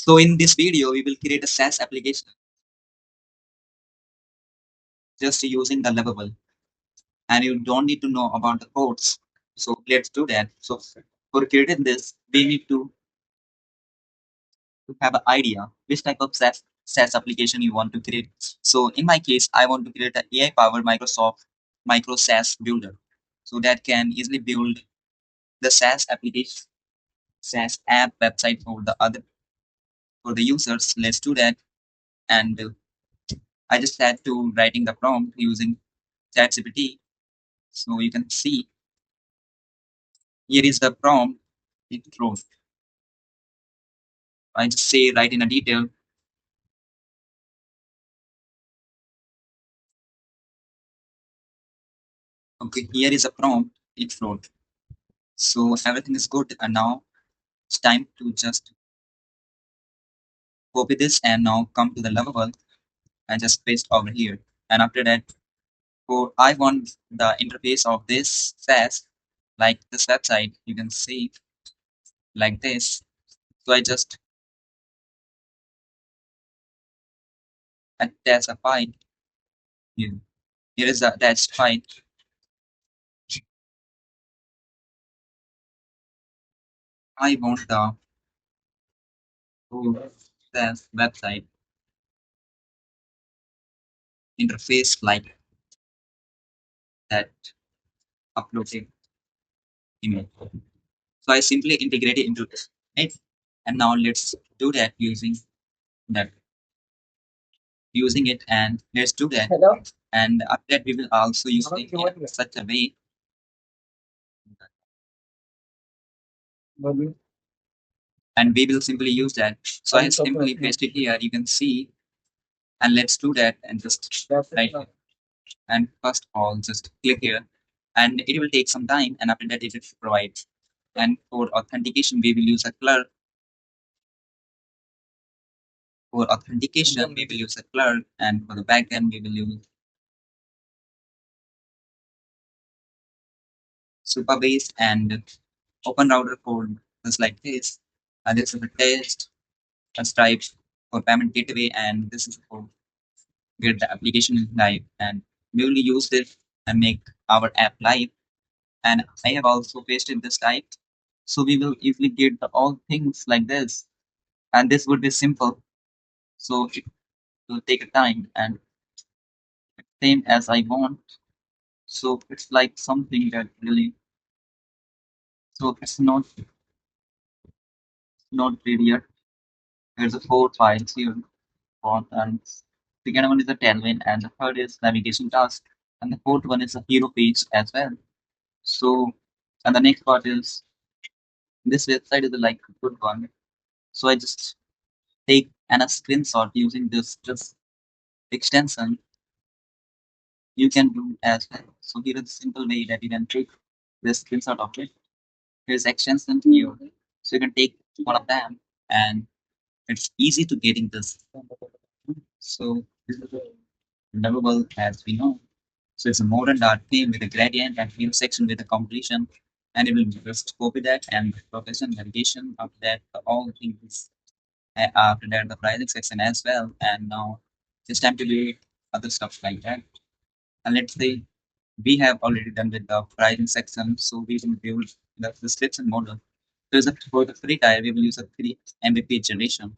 So in this video, we will create a SaaS application just using the Lovable, and you don't need to know about the codes. So let's do that. So for creating this, we need to have an idea which type of SaaS application you want to create. So in my case, I want to create an AI-powered Microsoft micro SaaS builder, so that can easily build the SaaS application, SaaS app website for the other for the users. Let's do that. And I just had to writing the prompt using ChatGPT. So you can see here is the prompt it wrote. I just say write in a detail. Okay, here is a prompt it wrote. So everything is good, and now it's time to just copy this and now come to the Lovable and just paste over here. And after that, for I want the interface of this SaaS like this website. You can see like this. So I just attach a file here. Here is the attached file. I want the whole SaaS website interface like that uploaded image. So I simply integrate it into it. And now let's do that that using it, and let's do that. Hello? And after that we will also use it in such a way, and we will simply use that. So I simply paste it here, you can see, and let's do that and just right here. And first of all, just click here, and it will take some time, and after that it will provide. And for authentication, we will use a clerk. For authentication, we will use a clerk, and for the backend, we will use Superbase and open router code just like this. And this is a test, a Stripe for payment gateway, and this is for get the application live. And we will use this and make our app live. And I have also pasted this type, so we will easily get the all things like this. And this would be simple. So it will take a time and same as I want. So it's like something that really, so it's not ready yet. There's a four files here. One, and second one is a tailwind, and the third is navigation task, and the fourth one is a hero page as well. So, and the next part is this website is like a good one. So I just take a screenshot using this extension. You can do as well. So here is a simple way that you can take this screenshot of it. Here's extension here. So you can take one of them, and it's easy to getting this. So this is lovable as we know. So it's a modern dark theme with a gradient and hero section with a completion. And it will just copy that and profession navigation. After that, all things. After that, the pricing section as well. And now it's time to do other stuff like that. And let's say we have already done with the pricing section. So we will build the description model. So for the free tier, we will use a 3 MVP generation.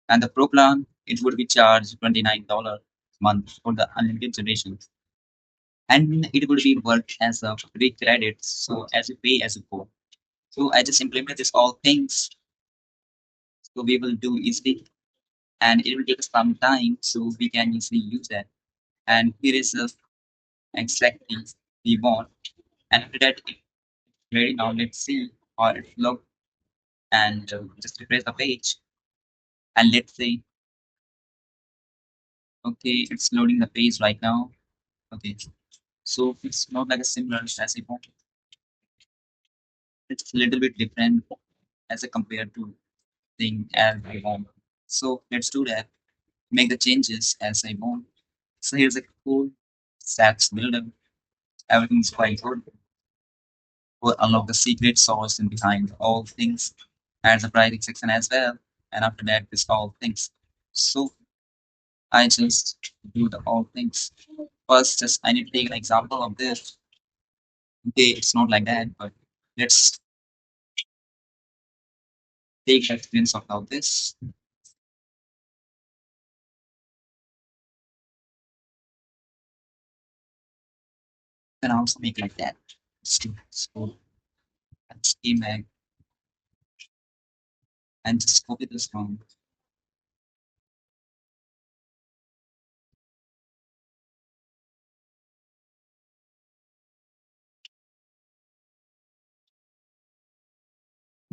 And the pro plan, it would be charged $29 a month for the unlimited generations. And it would be work as a free credits. So as you pay as you go. So I just implement this all things. So we will do easily, and it will take some time. So we can easily use that. And here is the exact things we want. And after that, it's ready now. Let's see how it look. And just refresh the page. And let's say, okay, it's loading the page right now. Okay, so it's not like a similar as I want. It's a little bit different as a compared to thing as I want. So let's do that. Make the changes as I want. So here's a cool stats builder. Everything's quite good. We'll unlock the secret source and behind all things. Add the pricing section as well. and after that, this all things. So I just do the all things. First, just I need to take an example of this. Okay, it's not like that, but let's take the experience of now this. Can also make like that. So and schema and just copy this from.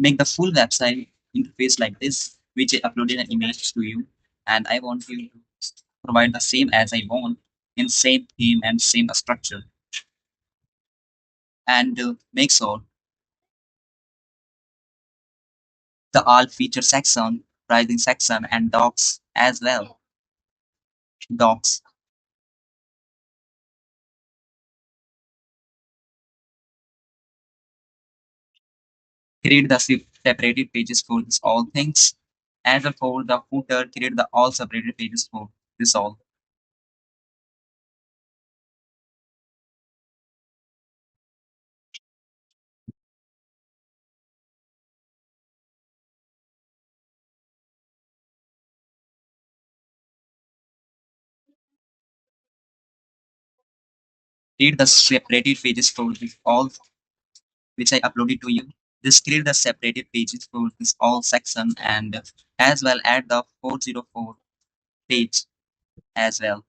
Make the full website interface like this, which I uploaded an image to you, and I want you to provide the same as I want in same theme and same structure, and make sure the all feature section, pricing section, and docs as well. Docs create the separated pages for this all things, and for the footer create the all separated pages for this all. Create the separated pages for this all which I uploaded to you. Just create the separated pages for this all section and as well add the 404 page as well,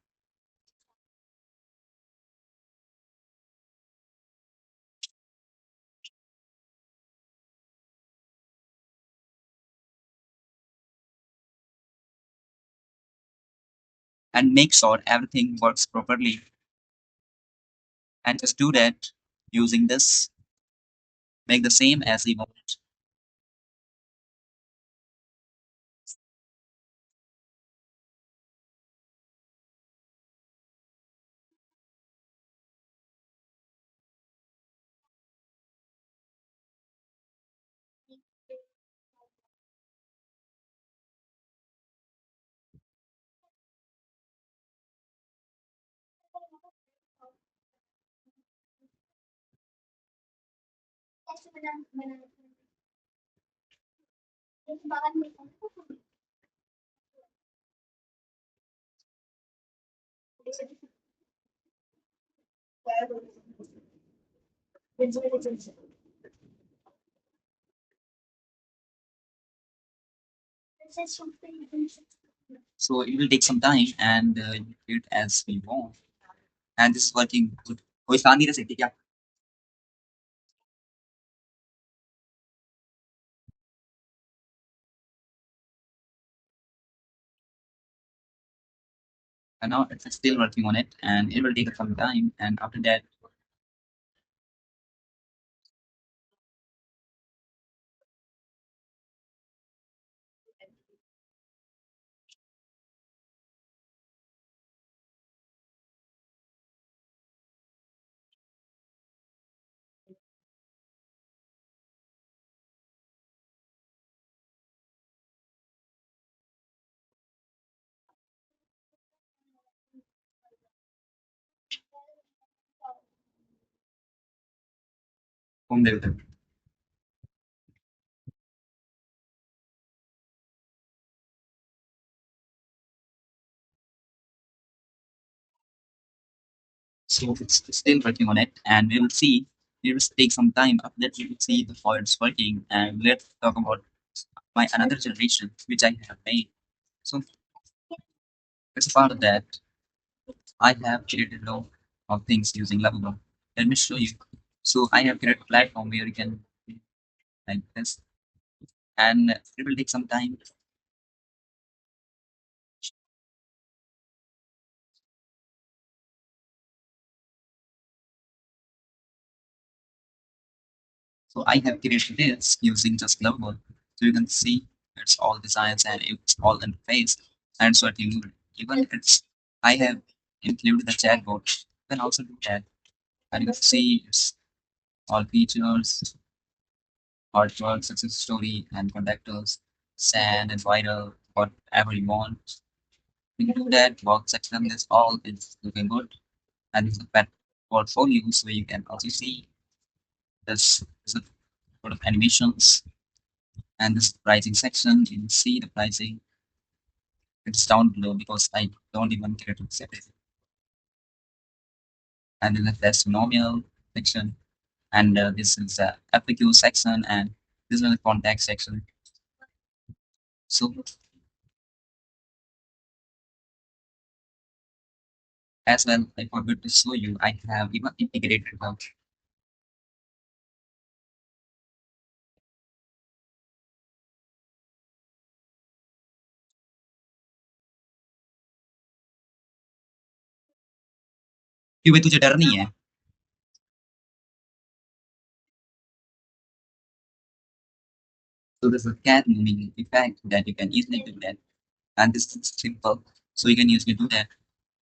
and make sure everything works properly, and just do that using this. Make the same as we want. So it will take some time and you do it as we want. And this is working good. कोई स्थान नहीं रह सकती क्या? And now it's still working on it and it will take some time. And after that, home level. So it's still working on it and we will see. It will take some time. After that, we will see the how it's working. And let's talk about my another generation, which I have made. So as a part of that, I have created a lot of things using Lovable. Let me show you. So I have created a platform where you can like this, and it will take some time. So I have created this using just Lovable. So you can see it's all designs and it's all interface and so even it's I have included the chatbot. You can also do that, and you can see it's all features, artwork, success story, and conductors. send and viral, whatever you want. You can do that. Work section, this all is looking good. And it's a pet portfolio, so you can also see this sort of animations and this pricing section. You can see the pricing. It's down below because I don't even care to set it. And then the testimonial section, and this is the FAQ section, and this is the contact section. So as well, I forgot to show you, I have even integrated a क्यों भाई तुझे डर नहीं है so there's a cat moving effect that you can easily do that, and this is simple, so you can easily do that.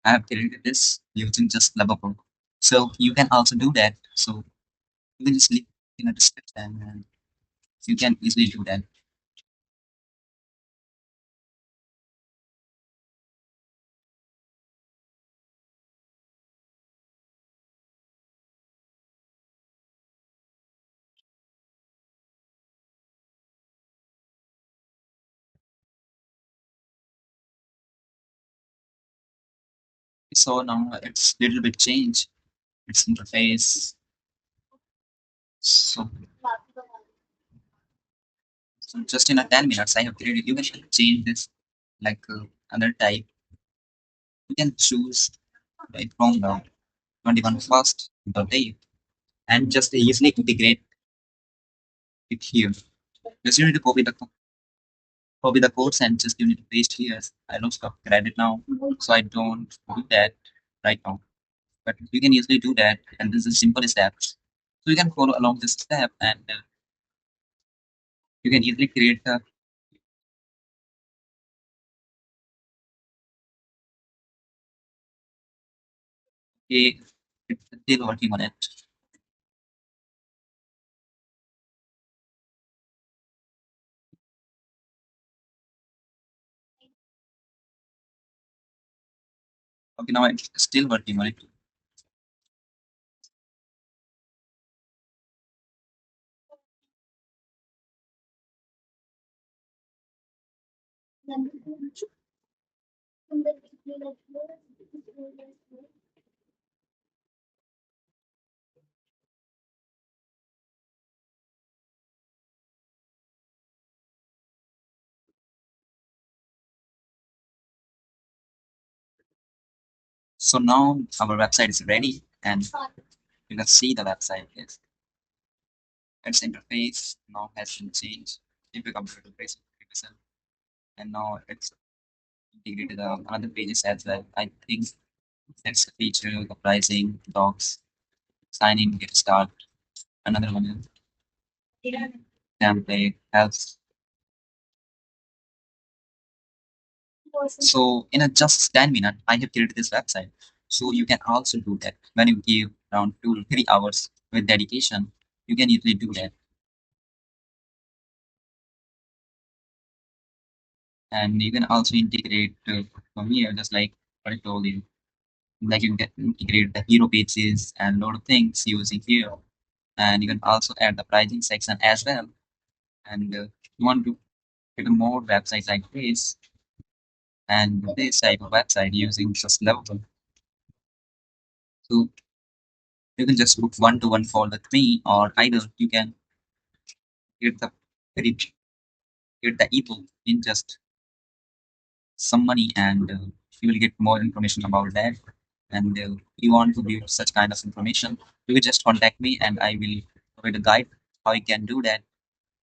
I have created this using just Lovable, so you can also do that. So you can just leave in a description, and you can easily do that. So now it's little bit changed its interface. So, so just in a 10 minutes, I have created. You can change this like other type. You can choose right from the 21 first the day and just easily integrate it here. Just you need to copy the codes and just you need to paste here. I don't stop credit now, so I don't do that right now. But you can easily do that, and this is simple steps. So you can follow along this step, and you can easily create a. It's still working on it. Okay, now it's still working on it. So now our website is ready, and you can see the website. Yes, its interface now has been changed if you compare to basic application, and now it's integrated other pages as well. I think that's the feature, the pricing, docs, sign in, get start. Another one is template, helps. So in a just 10 minutes, I have created this website. So you can also do that when you give around 2 to 3 hours with dedication. You can easily do that, and you can also integrate from here, just like what I told you. Like you can integrate the hero pages and lot of things using here, and you can also add the pricing section as well. And you want to create more websites like this and this type of website using just Lovable. So you can just book one-to-one call with me, or either you can get the get the ebook in just some money, and you will get more information about that. And you want to view such kind of information, you will just contact me, and I will provide a guide how you can do that.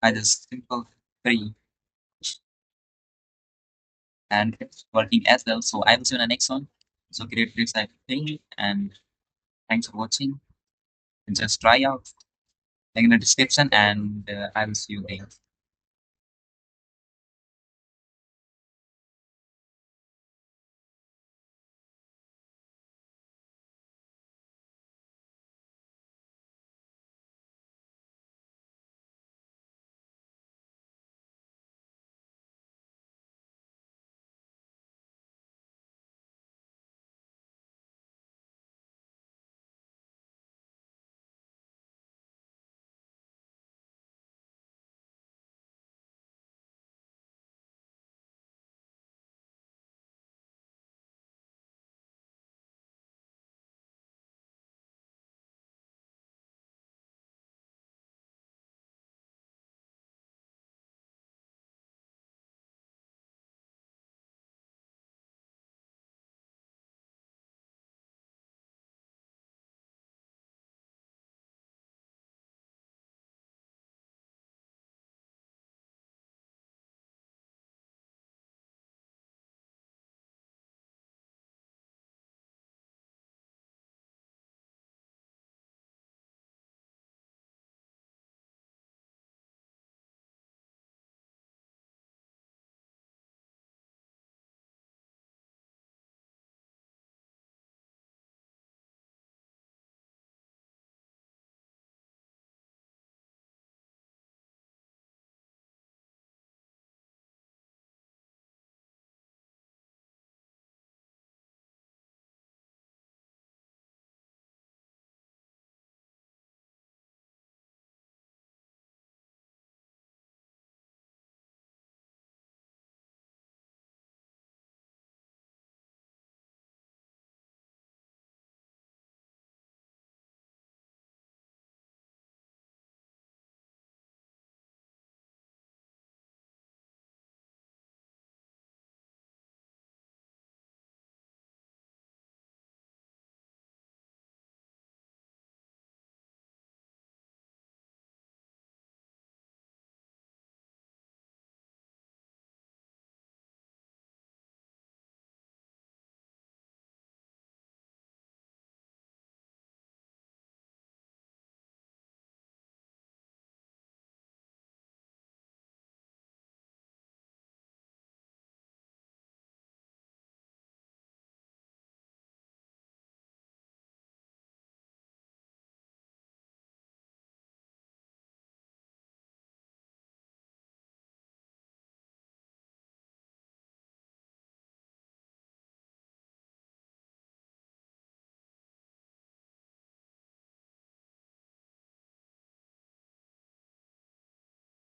I just simple, free, and it's working as well. So I will see you in the next one. So create this type of thing, and thanks for watching. Just try out, link in the description, and I will see you there.